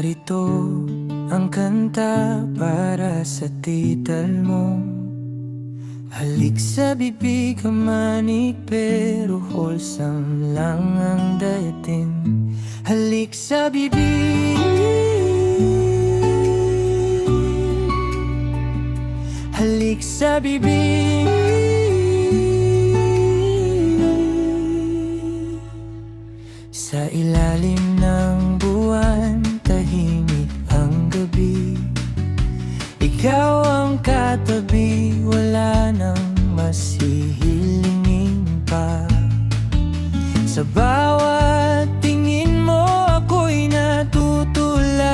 Narito ang kanta para sa tital mo. Halik sa bibig kamanik pero wholesome lang ang dating. Halik sa bibig, halik sa bibig. Sa ilalim ng buwan, tahimik ang gabi. Ikaw ang katabi, wala nang masihilingin pa. Sa bawat tingin mo, ako'y natutulala.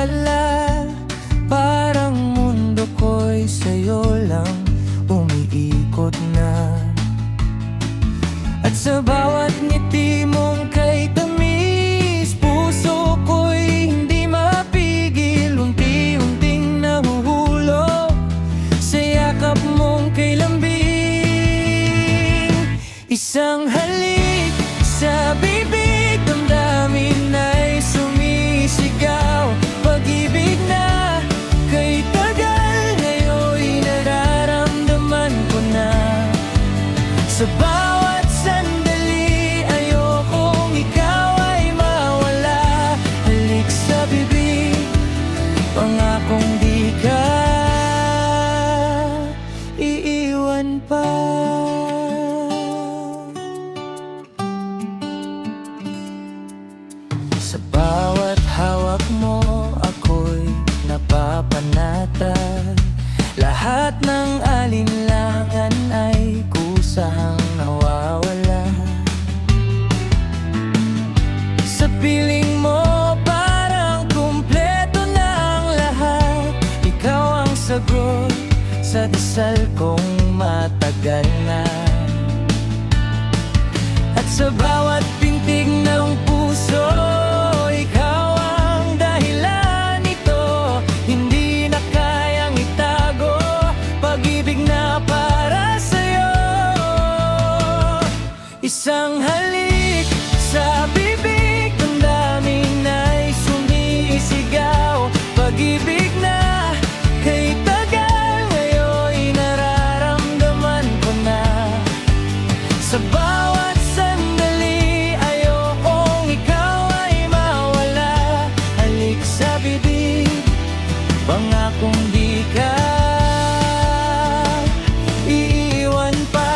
Parang mundo ko'y sa'yo lang umiikot na. At sa bawat ngiti mong kay tamis, puso ko'y hindi mapigil. Unti-unting nahuhulog sa yakap mong kay lambing. Isang halik sa bibig, damdamin ay sumisigaw. Pag-ibig na kay tagal, ngayon'y nararamdaman ko na. Sa bawat sandali, ayokong ikaw ay mawala. Halik sa bibig, pangakong di ka iiwan pa. Sa bawat hawak mo, ako'y napapanatag. Lahat ng alinlangan ay kusang nawawala. Sa piling mo, parang kumpleto na ang lahat. Ikaw ang sagot sa dasal kong matagal na. At sa bawat pintig ng puso, ikaw ang dahilan nito. Hindi na kayang itago, pag-ibig na para sa'yo. Isang halik sa bibig, damdamin ay sumisigaw. Pag-ibig na kay tagal, ngayon'y nararamdaman ko na. Sa bawat sandali, ayokong ikaw ay mawala. Halik sa bibig, pangakong di ka iiwan pa.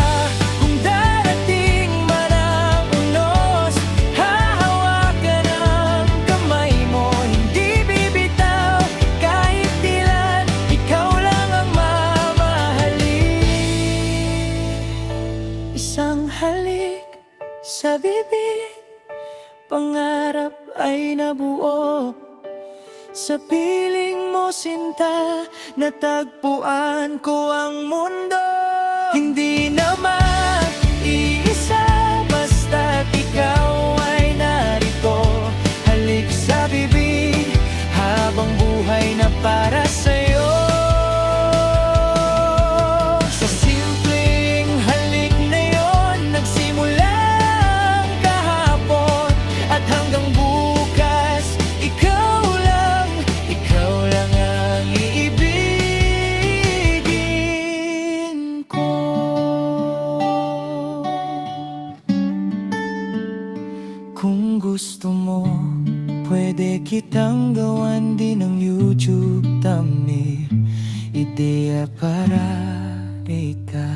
Kung darating man ang unos, hahawakan ang kamay mo. Hindi bibitaw kahit ilan, ikaw lang ang mamahalin. Isang halik sa bibig, pangarap ay nabuo. Sa piling mo sinta, natagpuan ko ang mundo. Hindi na mag-iisa, basta't ikaw ay narito. Halik sa bibig, habang buhay na para sa'yo. Sa simpleng halik na yon, nagsimula ang kahapon. At hanggang bukas, ikaw lang ang iibigin ko. Kung gusto mo, pwede kitang gawan din ng YouTube thumbnail. Ideya para ikaw.